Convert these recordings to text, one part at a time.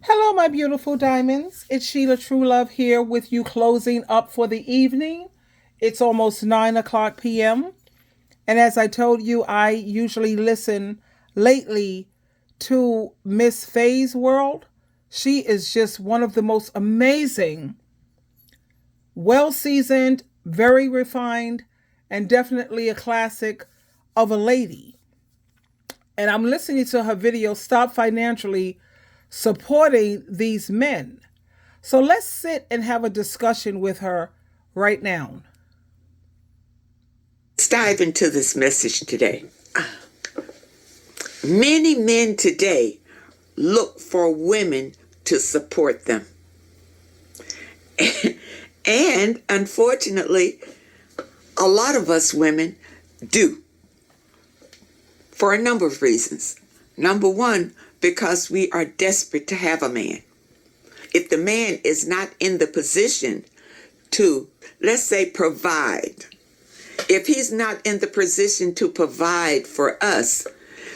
Hello, my beautiful diamonds. It's SheilaTruelove here with you closing up for the evening. It's almost 9 o'clock p.m. And as I told you, I usually listen lately to Miss Faye's World. She is just one of the most amazing, well seasoned, very refined, and definitely a classic of a lady. And I'm listening to her video, Stop Financially Supporting These Men. So let's sit and have a discussion with her right now. Let's dive into this message today. Many men today look for women to support them. And unfortunately, a lot of us women do for a number of reasons. Number one, because we are desperate to have a man. If the man is not in the position to, let's say, provide, if he's not in the position to provide for us,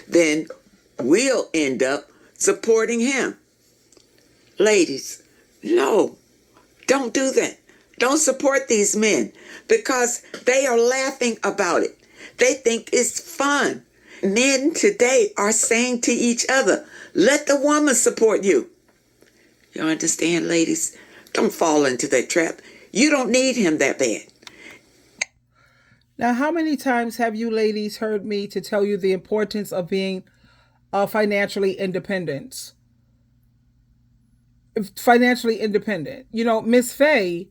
then we'll end up supporting him. Ladies, no, don't do that. Don't support these men because they are laughing about it. They think it's fun. Men today are saying to each other, let the woman support you. You understand, ladies? Don't fall into that trap. You don't need him that bad. Now, how many times have you ladies heard me to tell you the importance of being financially independent? Financially independent. You know, Miss Faye,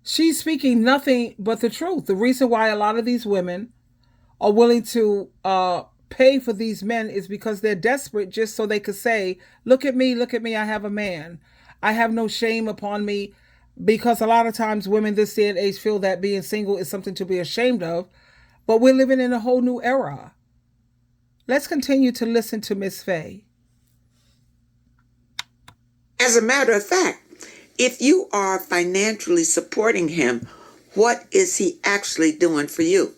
she's speaking nothing but the truth. The reason why a lot of these women are willing to pay for these men is because they're desperate just so they could say, look at me, I have a man. I have no shame upon me, because a lot of times women this day and age feel that being single is something to be ashamed of, but we're living in a whole new era. Let's continue to listen to Miss Faye. As a matter of fact, if you are financially supporting him, what is he actually doing for you?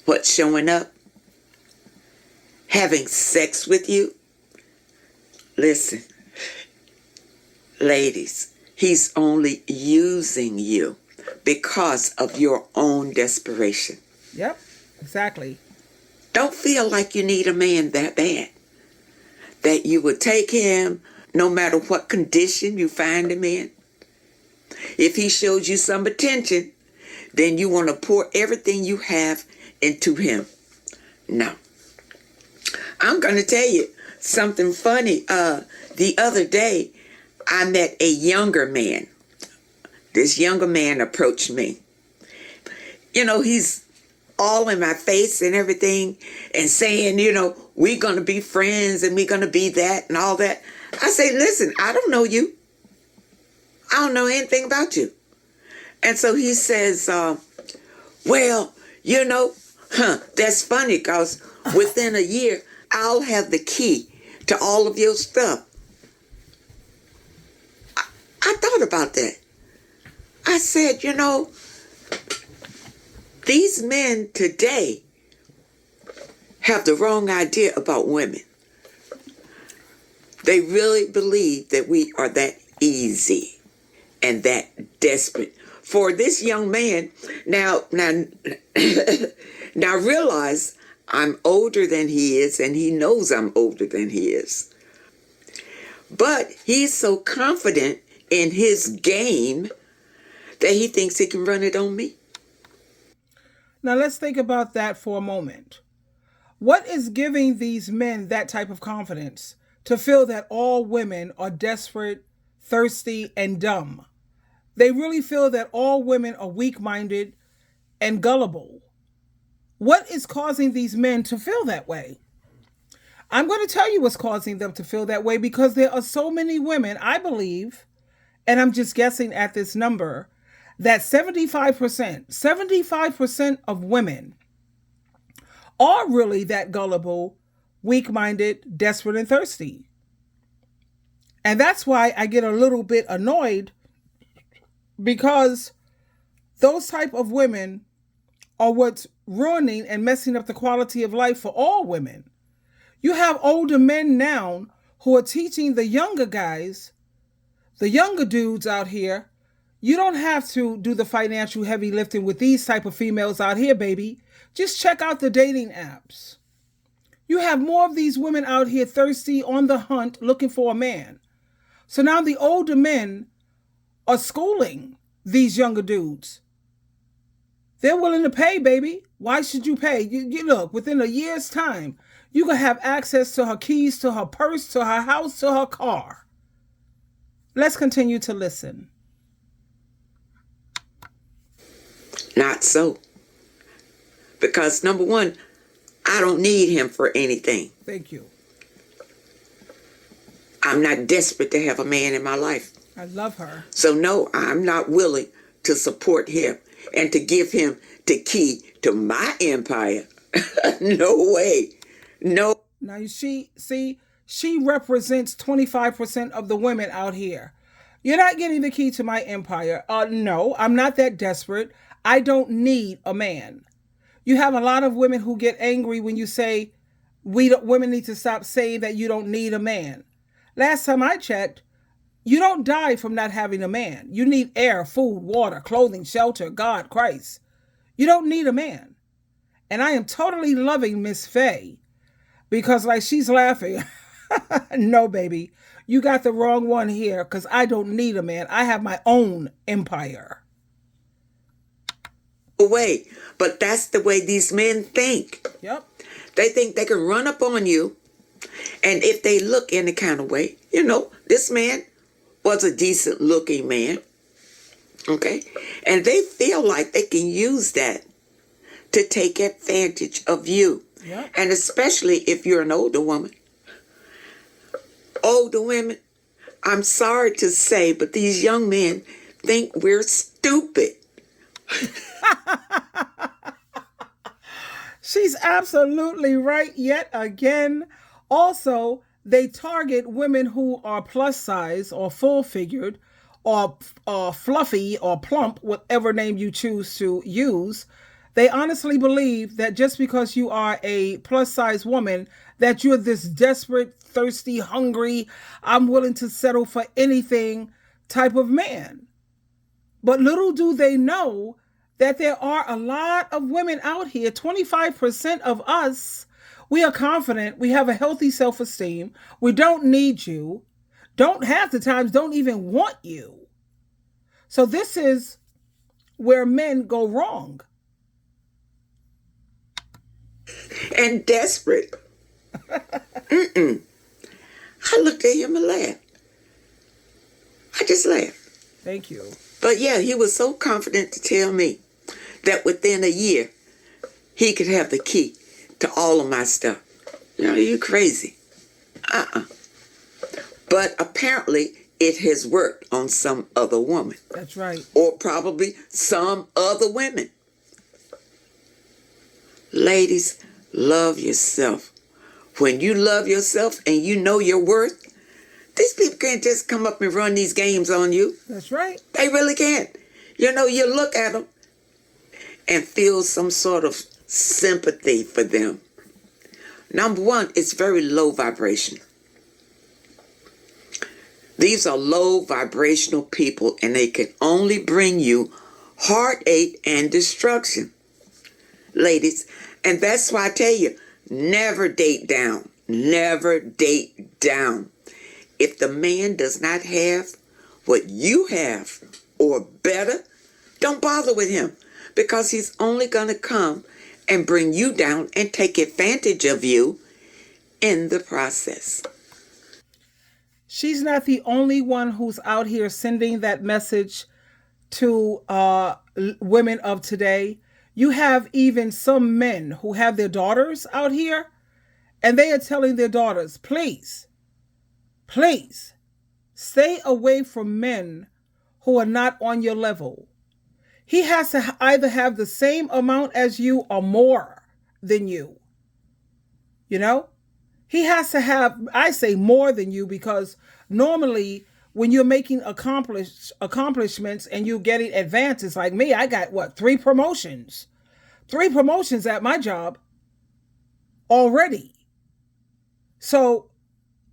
What, showing up? Having sex with you? Listen, ladies, he's only using you because of your own desperation. Yep, exactly. Don't feel like you need a man that bad, that you would take him no matter what condition you find him in. If he shows you some attention, then you want to pour everything you have into him. No. I'm going to tell you something funny. The other day, I met a younger man. This younger man approached me. You know, he's all in my face and everything and saying, you know, we're going to be friends and we're going to be that and all that. I say, listen, I don't know you. I don't know anything about you. And so he says, well, you know, that's funny because within a year, I'll have the key to all of your stuff. I thought about that. I said, you know, these men today have the wrong idea about women. They really believe that we are that easy and that desperate. For this young man, now realize I'm older than he is, and he knows I'm older than he is. But he's so confident in his game that he thinks he can run it on me. Now let's think about that for a moment. What is giving these men that type of confidence to feel that all women are desperate, thirsty, and dumb? They really feel that all women are weak-minded and gullible. What is causing these men to feel that way? I'm going to tell you what's causing them to feel that way, because there are so many women, I believe, and I'm just guessing at this number, that 75% of women are really that gullible, weak-minded, desperate, and thirsty. And that's why I get a little bit annoyed, because those type of women are what's ruining and messing up the quality of life for all women. You have older men now who are teaching the younger guys, the younger dudes out here, you don't have to do the financial heavy lifting with these type of females out here, baby. Just check out the dating apps. You have more of these women out here thirsty, on the hunt, looking for a man. So now the older men are schooling these younger dudes. They're willing to pay, baby. Why should you pay? You look, within a year's time, you can have access to her keys, to her purse, to her house, to her car. Let's continue to listen. Not so. Because number one, I don't need him for anything. Thank you. I'm not desperate to have a man in my life. I love her. So no, I'm not willing to support him and to give him the key to my empire. No way. No. Now you see, she represents 25% of the women out here. You're not getting the key to my empire. No, I'm not that desperate. I don't need a man. You have a lot of women who get angry when you say women need to stop saying that you don't need a man. Last time I checked, you don't die from not having a man. You need air, food, water, clothing, shelter, God, Christ. You don't need a man. And I am totally loving Miss Faye because like she's laughing. No, baby, you got the wrong one here because I don't need a man. I have my own empire. Way, but that's the way these men think. Yep. They think they can run up on you, and if they look any kind of way, this man was a decent looking man, okay, and they feel like they can use that to take advantage of you. Yep. And especially if you're an older woman. Older women, I'm sorry to say, but these young men think we're stupid. She's absolutely right yet again. Also, they target women who are plus size or full figured or fluffy or plump, whatever name you choose to use. They honestly believe that just because you are a plus size woman, that you're this desperate, thirsty, hungry, I'm willing to settle for anything type of man. But little do they know that there are a lot of women out here, 25% of us, we are confident, we have a healthy self-esteem, we don't need you, don't half the times don't even want you. So this is where men go wrong. And desperate. I looked at him and laughed. I just laughed. Thank you. But yeah, he was so confident to tell me that within a year, he could have the key to all of my stuff. You crazy. But apparently, it has worked on some other woman. That's right. Or probably some other women. Ladies, love yourself. When you love yourself and you know your worth, these people can't just come up and run these games on you. That's right. They really can't. You look at them and feel some sort of sympathy for them. Number one, it's very low vibration. These are low vibrational people, and they can only bring you heartache and destruction. Ladies, and that's why I tell you, never date down. Never date down. If the man does not have what you have or better, don't bother with him, because he's only going to come and bring you down and take advantage of you in the process. She's not the only one who's out here sending that message to women of today. You have even some men who have their daughters out here, and they are telling their daughters, please, stay away from men who are not on your level. He has to either have the same amount as you or more than you. He has to have, I say more than you, because normally when you're making accomplishments and you're getting advances, like me, I got 3 promotions. 3 promotions at my job already. So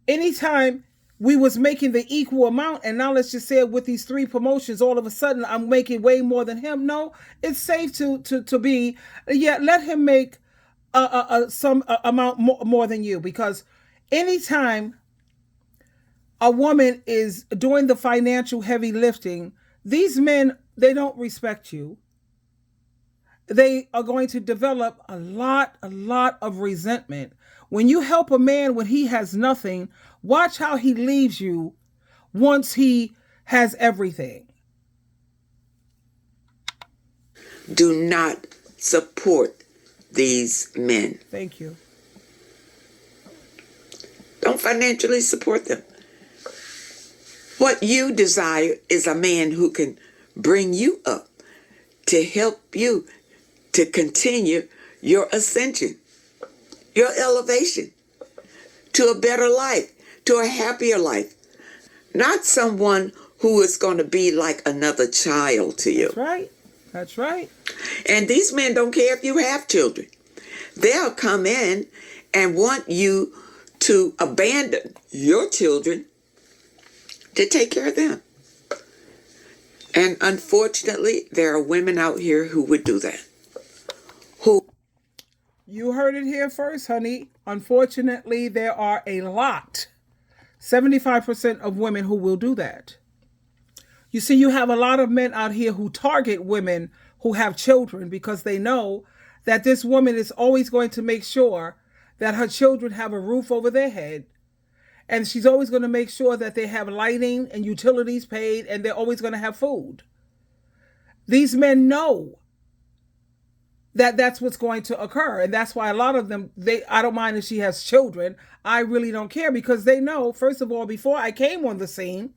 anytime we was making the equal amount, and now let's just say with these 3 promotions, all of a sudden I'm making way more than him. No, it's safe to be, yeah, let him make some amount more than you, because anytime a woman is doing the financial heavy lifting, these men, they don't respect you. They are going to develop a lot of resentment. When you help a man when he has nothing, watch how he leaves you once he has everything. Do not support these men. Thank you. Don't financially support them. What you desire is a man who can bring you up, to help you to continue your ascension, your elevation to a better life, to a happier life. Not someone who is going to be like another child to you. That's right. That's right. And these men don't care if you have children. They'll come in and want you to abandon your children to take care of them. And unfortunately, there are women out here who would do that. You heard it here first, honey. Unfortunately, there are a lot, 75% of women who will do that. You see, you have a lot of men out here who target women who have children because they know that this woman is always going to make sure that her children have a roof over their head. And she's always going to make sure that they have lighting and utilities paid, and they're always going to have food. These men know that that's what's going to occur. And that's why a lot of them, I don't mind if she has children. I really don't care, because they know, first of all, before I came on the scene,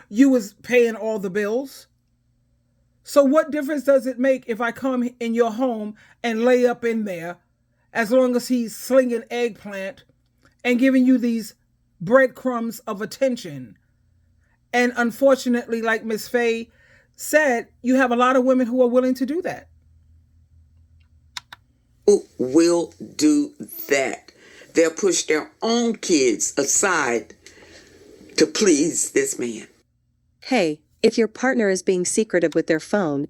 you was paying all the bills. So what difference does it make if I come in your home and lay up in there, as long as he's slinging eggplant and giving you these breadcrumbs of attention? And unfortunately, like Miss Faye said, you have a lot of women who are willing to do that. Who will do that? They'll push their own kids aside to please this man. Hey, if your partner is being secretive with their phone,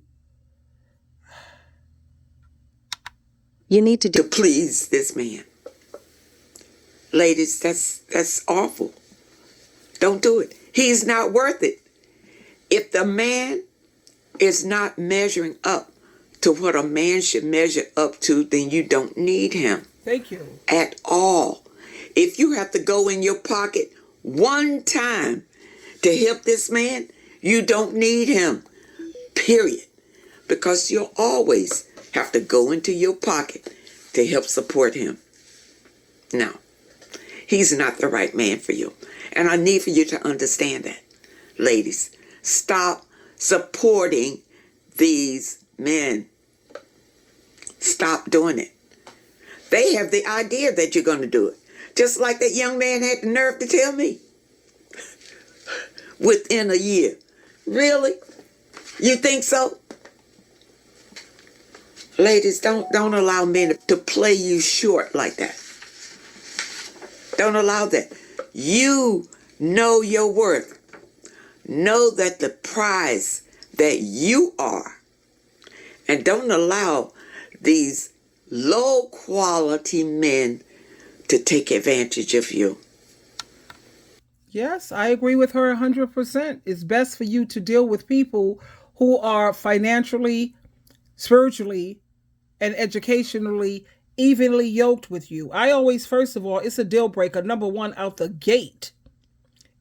you need to please this man. Ladies, that's awful. Don't do it. He's not worth it. If the man is not measuring up to what a man should measure up to, then you don't need him. Thank you. At all. If you have to go in your pocket one time to help this man, you don't need him. Period. Because you'll always have to go into your pocket to help support him. No. He's not the right man for you. And I need for you to understand that. Ladies, stop supporting these men. Stop doing it. They have the idea that you're going to do it. Just like that young man had the nerve to tell me. Within a year. Really? You think so? Ladies, don't allow men to play you short like that. Don't allow that. You know your worth. Know that the prize that you are. And don't allow these low quality men to take advantage of you. Yes, I agree with her 100%. It's best for you to deal with people who are financially, spiritually, and educationally evenly yoked with you. I always, first of all, it's a deal breaker, number one, out the gate.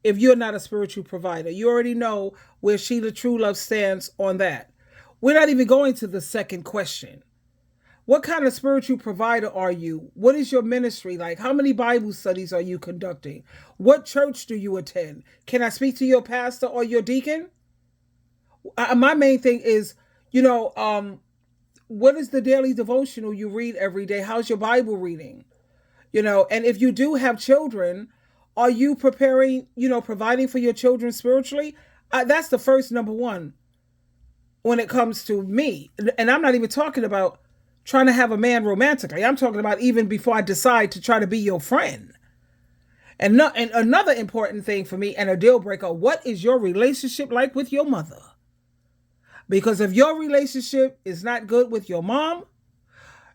If you're not a spiritual provider, you already know where SheilaTruelove stands on that. We're not even going to the second question. What kind of spiritual provider are you? What is your ministry like? How many Bible studies are you conducting? What church do you attend? Can I speak to your pastor or your deacon? My main thing is, what is the daily devotional you read every day? How's your Bible reading? And if you do have children, are you preparing, providing for your children spiritually? That's the first number one when it comes to me. And I'm not even talking about trying to have a man romantically. I'm talking about even before I decide to try to be your friend. And another important thing for me and a deal breaker, what is your relationship like with your mother? Because if your relationship is not good with your mom,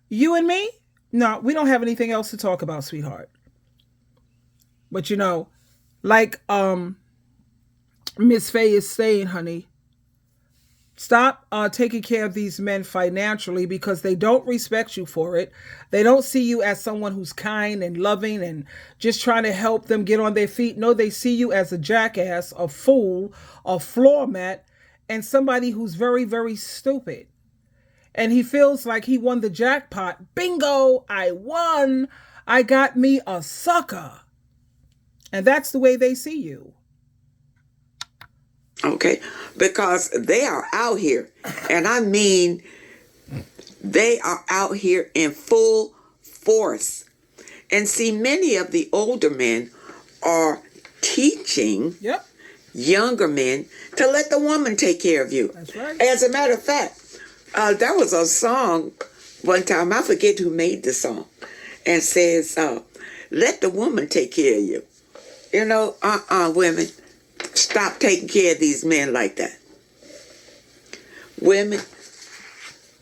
you and me, no, we don't have anything else to talk about, sweetheart. But like Miss Faye is saying, honey, stop taking care of these men financially because they don't respect you for it. They don't see you as someone who's kind and loving and just trying to help them get on their feet. No, they see you as a jackass, a fool, a floor mat, and somebody who's very, very stupid. And he feels like he won the jackpot. Bingo, I won. I got me a sucker. And that's the way they see you. Okay, because they are out here, and I mean, they are out here in full force. And see, many of the older men are teaching younger men to let the woman take care of you. That's right. As a matter of fact, there was a song one time, I forget who made the song, and says, let the woman take care of you. Women, stop taking care of these men like that. Women,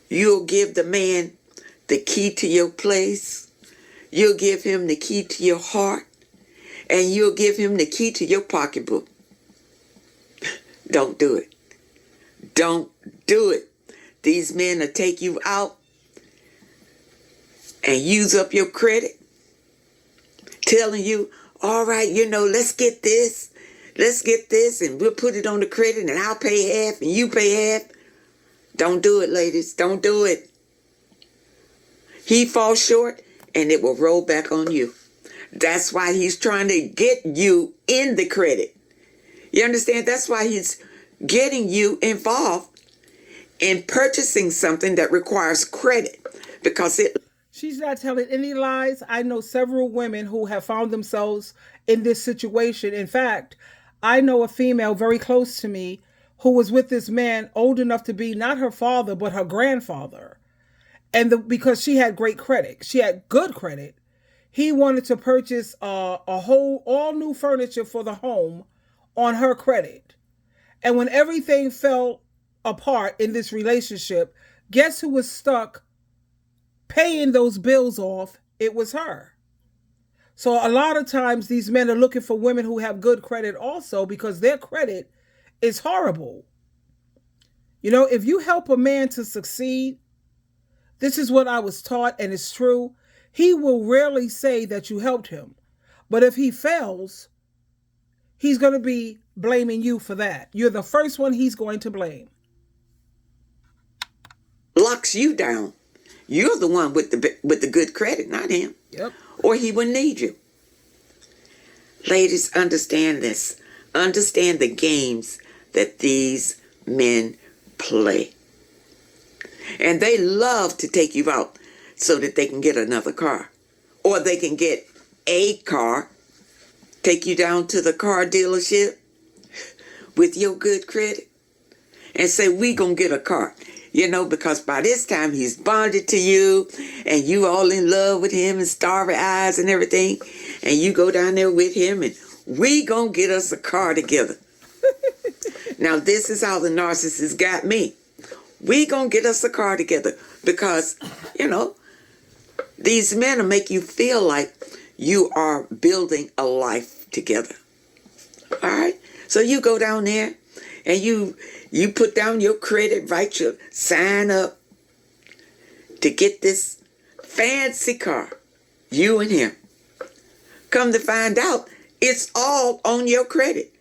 you'll give the man the key to your place. You'll give him the key to your heart. And you'll give him the key to your pocketbook. Don't do it. Don't do it. These men will take you out and use up your credit, telling you, all right, let's get this, and we'll put it on the credit, and I'll pay half, and you pay half. Don't do it, ladies. Don't do it. He falls short, and it will roll back on you. That's why he's trying to get you in the credit. You understand? That's why he's getting you involved in purchasing something that requires credit, because She's not telling any lies. I know several women who have found themselves in this situation. In fact, I know a female very close to me who was with this man old enough to be not her father, but her grandfather. And because she had great credit, she had good credit, he wanted to purchase all new furniture for the home on her credit. And when everything fell apart in this relationship, guess who was stuck paying those bills off? It was her. So a lot of times these men are looking for women who have good credit also because their credit is horrible. If you help a man to succeed, this is what I was taught and it's true. He will rarely say that you helped him. But if he fails, he's going to be blaming you for that. You're the first one he's going to blame. Locks you down. You're the one with the good credit, not him. Yep. Or he wouldn't need you. Ladies, understand this. Understand the games that these men play. And they love to take you out so that they can get another car. Or they can get a car, take you down to the car dealership with your good credit and say, we gonna get a car. Because by this time he's bonded to you and you all in love with him and starry eyes and everything. And you go down there with him and we gonna get us a car together. Now, this is how the narcissist got me. We gonna get us a car together because, these men will make you feel like you are building a life together. All right? So you go down there and you put down your credit, write your sign up to get this fancy car, you and him. Come to find out, it's all on your credit.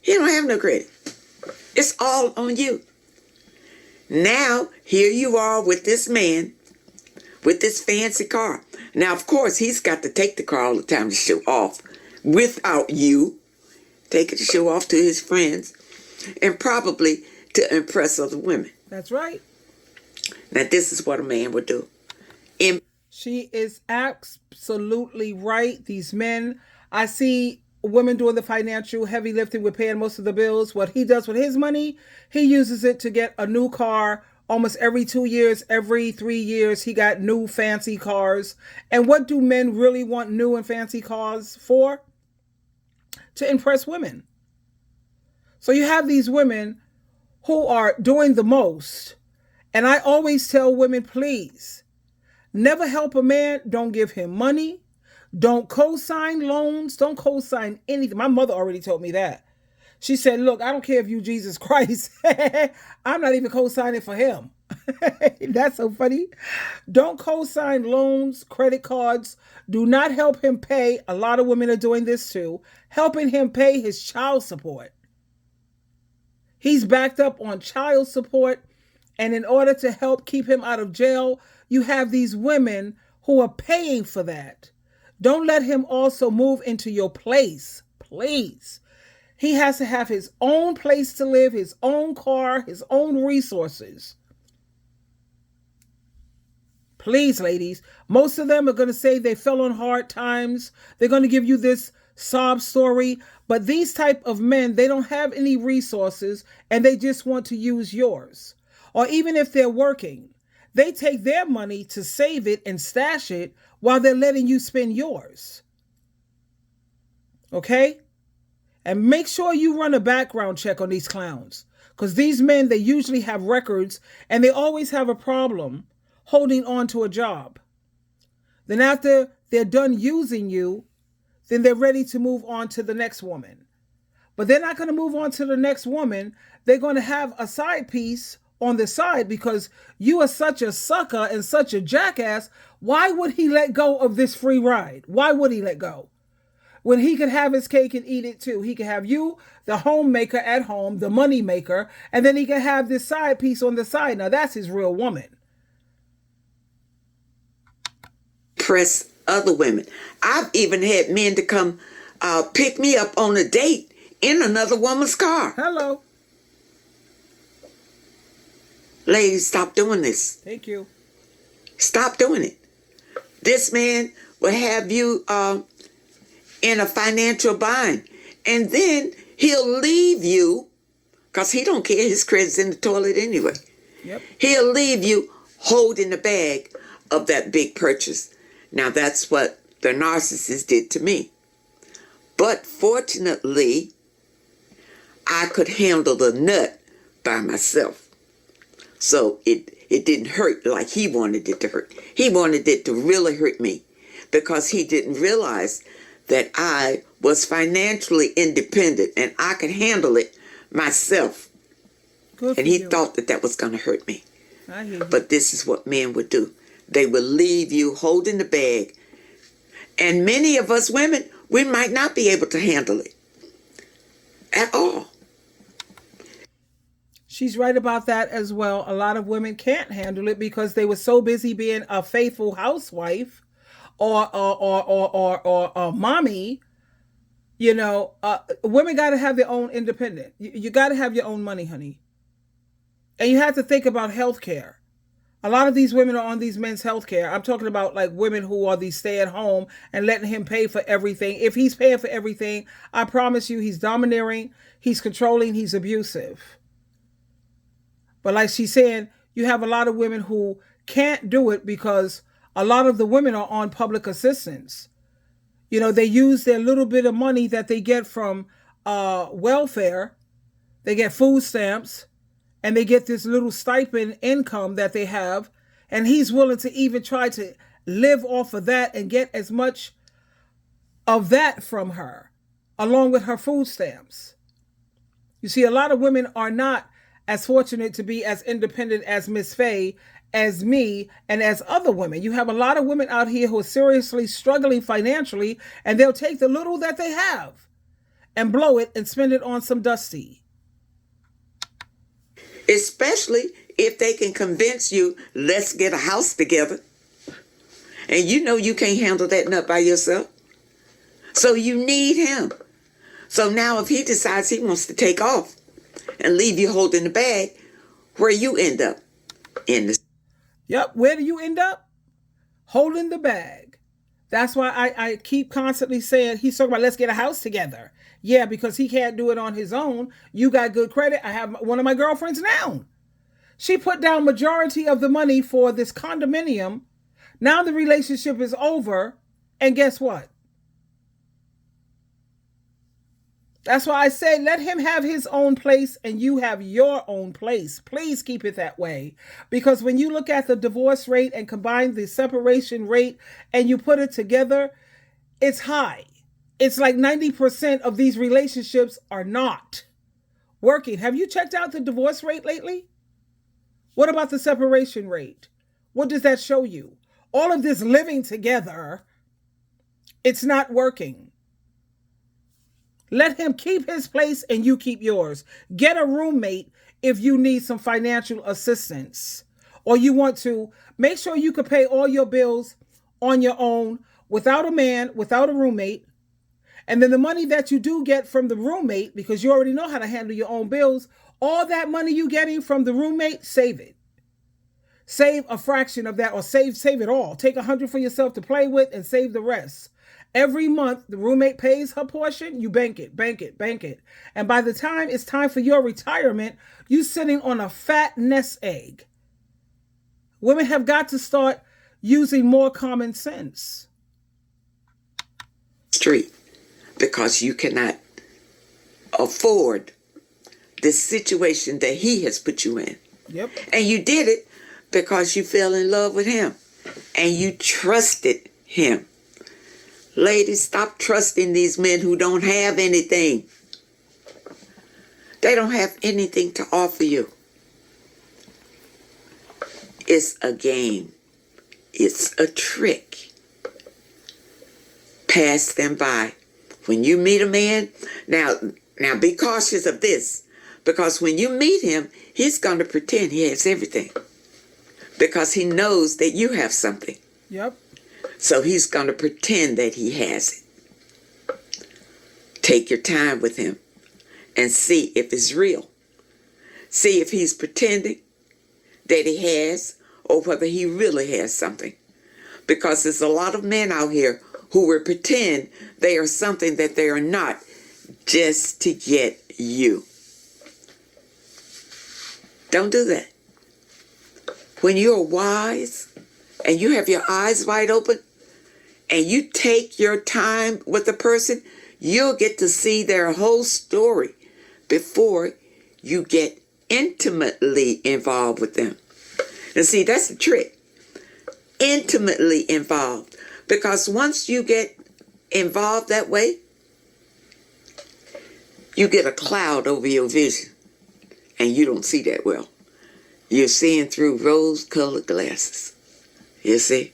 He don't have no credit. It's all on you. Now, here you are with this man, with this fancy car. Now, of course, he's got to take the car all the time to show off without you. Take it to show off to his friends and probably to impress other women. That's right. Now, this is what a man would do. She is absolutely right. These men, I see women doing the financial heavy lifting with paying most of the bills. What he does with his money, he uses it to get a new car almost every 2 years, every 3 years. He got new fancy cars. And what do men really want new and fancy cars for? to impress women. So you have these women who are doing the most. And I always tell women, please, never help a man. Don't give him money. Don't co-sign loans. Don't co-sign anything. My mother already told me that. She said, look, I don't care if you Jesus Christ. I'm not even co-signing for him. That's so funny. Don't co-sign loans, credit cards. Do not help him pay. A lot of women are doing this too. Helping him pay his child support. He's backed up on child support. And in order to help keep him out of jail, you have these women who are paying for that. Don't let him also move into your place, please. He has to have his own place to live, his own car, his own resources. Please, ladies. Most of them are going to say they fell on hard times. They're going to give you this sob story. But these type of men, they don't have any resources and they just want to use yours. Or even if they're working, they take their money to save it and stash it while they're letting you spend yours. Okay? And make sure you run a background check on these clowns. Because these men, they usually have records and they always have a problem holding on to a job. Then after they're done using you, then they're ready to move on to the next woman. But they're not going to move on to the next woman. They're going to have a side piece on the side because you are such a sucker and such a jackass. Why would he let go of this free ride? Why would he let go? When he could have his cake and eat it too. He could have you, the homemaker at home, the money maker, and then he can have this side piece on the side. Now that's his real woman. Press other women. I've even had men to come pick me up on a date in another woman's car. Hello. Ladies, stop doing this. Thank you. Stop doing it. This man will have you in a financial bind. And then he'll leave you, because he don't care, his credit's in the toilet anyway. Yep. He'll leave you holding the bag of that big purchase. Now that's what the narcissist did to me. But fortunately, I could handle the nut by myself. So it didn't hurt like he wanted it to hurt. He wanted it to really hurt me because he didn't realize that I was financially independent and I could handle it myself. And he thought that that was going to hurt me. I hear you. But this is what men would do. They would leave you holding the bag. And many of us women, we might not be able to handle it at all. She's right about that as well. A lot of women can't handle it because they were so busy being a faithful housewife or a mommy. You know, women got to have their own independence. You got to have your own money, honey. And you have to think about health care. A lot of these women are on these men's health care. I'm talking about like women who are these stay at home and letting him pay for everything. If he's paying for everything, I promise you he's domineering, he's controlling, he's abusive. But like she's saying, you have a lot of women who can't do it because a lot of the women are on public assistance. You know, they use their little bit of money that they get from welfare. They get food stamps and they get this little stipend income that they have. And he's willing to even try to live off of that and get as much of that from her, along with her food stamps. You see, a lot of women are not as fortunate to be as independent as Miss Faye, as me, and as other women. You have a lot of women out here who are seriously struggling financially, and they'll take the little that they have and blow it and spend it on some dusty. Especially if they can convince you, let's get a house together. And you know you can't handle that nut by yourself. So you need him. So now if he decides he wants to take off and leave you holding the bag, where you end up? In the... Yep, where do you end up? Holding the bag. That's why I keep constantly saying, he's talking about let's get a house together. Yeah, because he can't do it on his own. You got good credit. I have one of my girlfriends now. She put down majority of the money for this condominium. Now the relationship is over. And guess what? That's why I say let him have his own place and you have your own place. Please keep it that way. Because when you look at the divorce rate and combine the separation rate and you put it together, it's high. It's like 90% of these relationships are not working. Have you checked out the divorce rate lately? What about the separation rate? What does that show you? All of this living together, it's not working. Let him keep his place and you keep yours. Get a roommate if you need some financial assistance or you want to. Make sure you can pay all your bills on your own without a man, without a roommate. And then the money that you do get from the roommate, because you already know how to handle your own bills, all that money you getting from the roommate, save it. Save a fraction of that or save it all. Take $100 for yourself to play with and save the rest. Every month, the roommate pays her portion, you bank it, bank it, bank it. And by the time it's time for your retirement, you're sitting on a fat nest egg. Women have got to start using more common sense. Street, because you cannot afford the situation that he has put you in. Yep. And you did it because you fell in love with him and you trusted him. Ladies, stop trusting these men who don't have anything. They don't have anything to offer you. It's a game. It's a trick. Pass them by. When you meet a man, now be cautious of this, because when you meet him, he's going to pretend he has everything because he knows that you have something. Yep. So he's going to pretend that he has it. Take your time with him and see if it's real. See if he's pretending that he has or whether he really has something. Because there's a lot of men out here who will pretend they are something that they are not just to get you. Don't do that. When you're wise and you have your eyes wide open and you take your time with a person, you'll get to see their whole story before you get intimately involved with them. And see, that's the trick. Intimately involved. Because once you get involved that way, you get a cloud over your vision. And you don't see that well. You're seeing through rose-colored glasses. You see?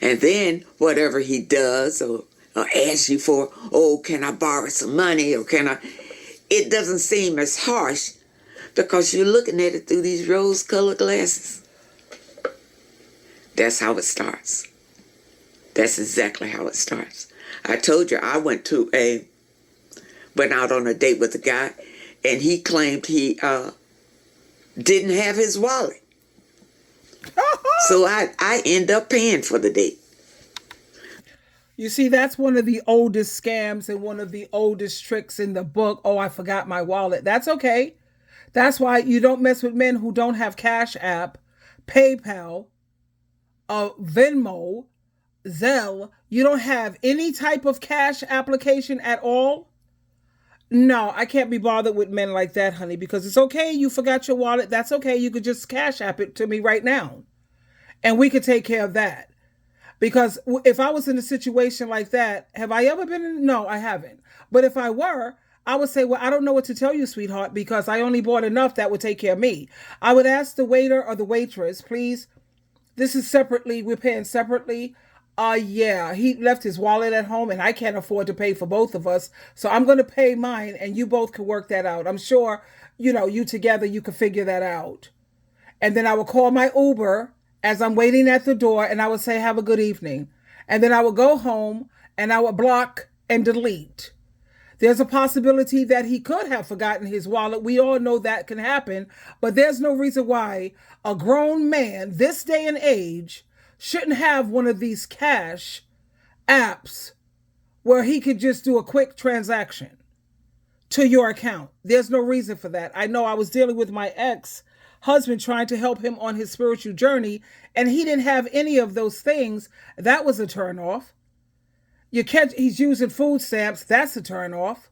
And then whatever he does or asks you for, oh, can I borrow some money or can I? It doesn't seem as harsh because you're looking at it through these rose-colored glasses. That's how it starts. That's exactly how it starts. I told you I went out on a date with a guy and he claimed he didn't have his wallet. So I end up paying for the date. You see, that's one of the oldest scams and one of the oldest tricks in the book. Oh, I forgot my wallet. That's okay. That's why you don't mess with men who don't have Cash App, PayPal, Venmo, Zelle. You don't have any type of cash application at all. No, I can't be bothered with men like that, honey, because it's okay. You forgot your wallet. That's okay. You could just Cash App it to me right now. And we could take care of that. Because if I was in a situation like that, have I ever been in? No, I haven't. But if I were, I would say, well, I don't know what to tell you, sweetheart, because I only bought enough that would take care of me. I would ask the waiter or the waitress, please, this is separately, we're paying separately. Yeah, he left his wallet at home and I can't afford to pay for both of us. So I'm going to pay mine and you both can work that out. I'm sure, you together, you can figure that out. And then I would call my Uber as I'm waiting at the door and I would say, have a good evening. And then I would go home and I would block and delete. There's a possibility that he could have forgotten his wallet. We all know that can happen, but there's no reason why a grown man this day and age shouldn't have one of these cash apps where he could just do a quick transaction to your account. There's no reason for that. I know I was dealing with my ex-husband trying to help him on his spiritual journey, and he didn't have any of those things. That was a turnoff. He's using food stamps. That's a turnoff.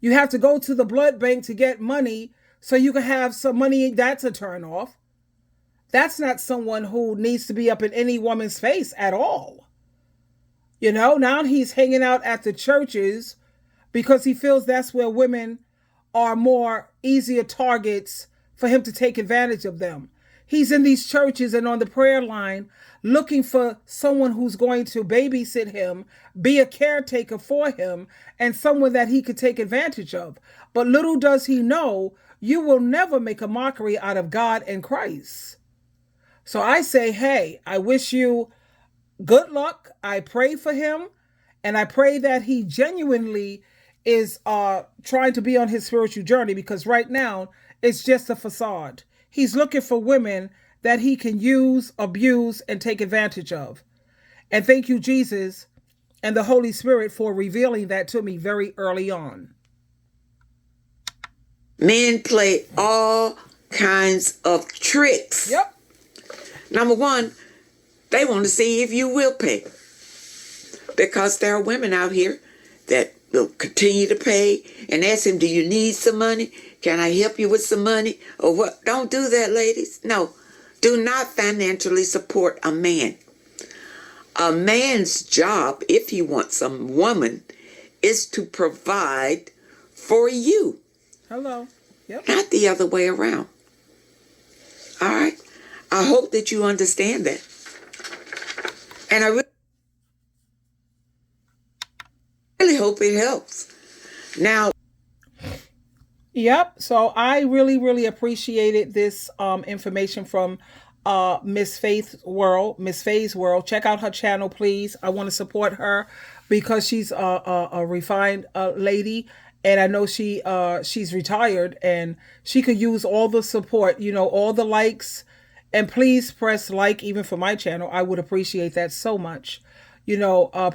You have to go to the blood bank to get money so you can have some money. That's a turn off. That's not someone who needs to be up in any woman's face at all. Now he's hanging out at the churches because he feels that's where women are more easier targets for him to take advantage of them. He's in these churches and on the prayer line looking for someone who's going to babysit him, be a caretaker for him, and someone that he could take advantage of. But little does he know, you will never make a mockery out of God and Christ. So I say, hey, I wish you good luck. I pray for him, and I pray that he genuinely is trying to be on his spiritual journey, because right now it's just a facade. He's looking for women that he can use, abuse, and take advantage of. And thank you, Jesus and the Holy Spirit, for revealing that to me very early on. Men play all kinds of tricks. Yep. Number one, they want to see if you will pay. Because there are women out here that will continue to pay and ask him, do you need some money? Can I help you with some money? Or what? Don't do that, ladies. No, do not financially support a man. A man's job, if you want some woman, is to provide for you. Hello. Yep. Not the other way around. All right? I hope that you understand that. And I really hope it helps. Now. Yep. So I really appreciated this information from Miss Faith's World. Check out her channel, please. I want to support her because she's a refined lady, and I know she's retired and she could use all the support, all the likes. And please press like even for my channel. I would appreciate that so much.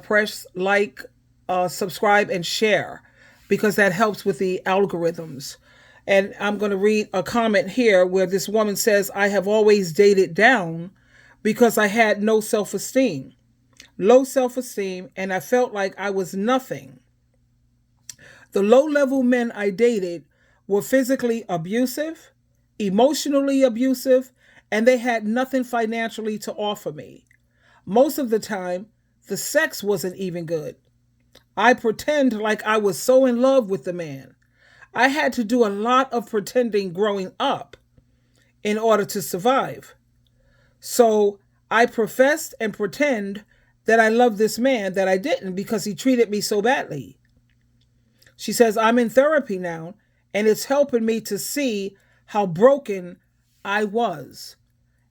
Press like, subscribe, and share, because that helps with the algorithms. And I'm going to read a comment here where this woman says, I have always dated down because I had no self-esteem, low self-esteem, and I felt like I was nothing. The low-level men I dated were physically abusive, emotionally abusive, and they had nothing financially to offer me. Most of the time, the sex wasn't even good. I pretend like I was so in love with the man. I had to do a lot of pretending growing up in order to survive. So I professed and pretend that I loved this man that I didn't, because he treated me so badly. She says, I'm in therapy now, and it's helping me to see how broken I was.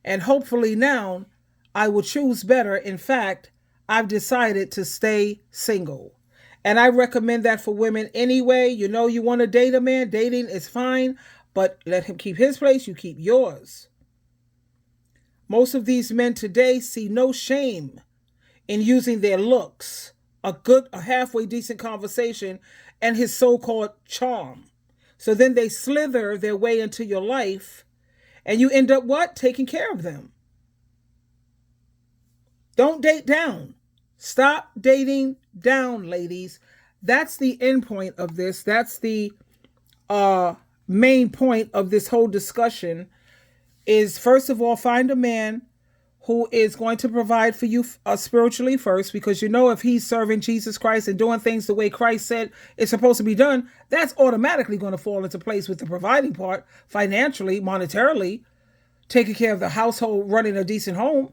And hopefully now I will choose better. In fact, I've decided to stay single. And I recommend that for women anyway. You want to date a man, dating is fine, but let him keep his place, you keep yours. Most of these men today see no shame in using their looks, a halfway decent conversation, and his so-called charm. So then they slither their way into your life, and you end up what? Taking care of them. Don't date down. Stop dating down, ladies. That's the end point of this. That's the main point of this whole discussion is, first of all, find a man who is going to provide for you spiritually first, because if he's serving Jesus Christ and doing things the way Christ said it's supposed to be done, that's automatically going to fall into place with the providing part, financially, monetarily, taking care of the household, running a decent home.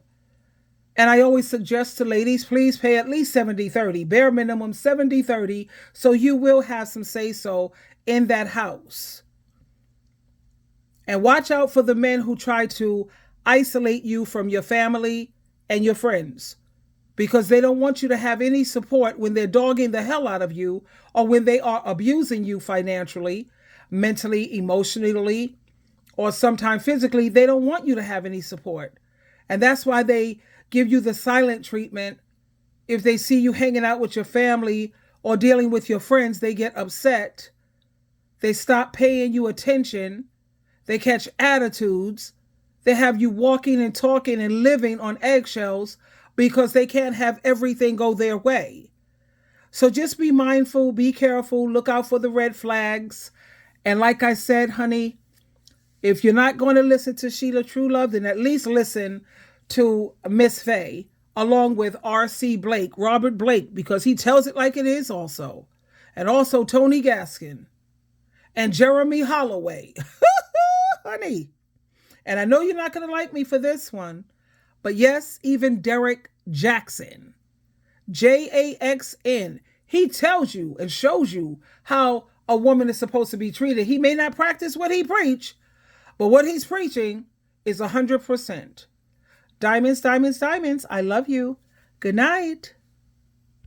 And I always suggest to ladies, please pay at least 70-30, bare minimum 70-30, so you will have some say-so in that house. And watch out for the men who try to isolate you from your family and your friends, because they don't want you to have any support when they're dogging the hell out of you, or when they are abusing you financially, mentally, emotionally, or sometimes physically. They don't want you to have any support. And that's why they give you the silent treatment. If they see you hanging out with your family or dealing with your friends, they get upset. They stop paying you attention. They catch attitudes. They have you walking and talking and living on eggshells because they can't have everything go their way. So just be mindful, be careful, look out for the red flags. And like I said, honey, if you're not going to listen to SheilaTruelove, then at least listen to Miss Faye, along with R.C. Blake, Robert Blake, because he tells it like it is also. And also Tony Gaskin and Jeremy Holloway. Honey. And I know you're not going to like me for this one, but yes, even Derek Jackson, Jaxn, he tells you and shows you how a woman is supposed to be treated. He may not practice what he preach, but what he's preaching is 100%. Diamonds, diamonds, diamonds. I love you. Good night.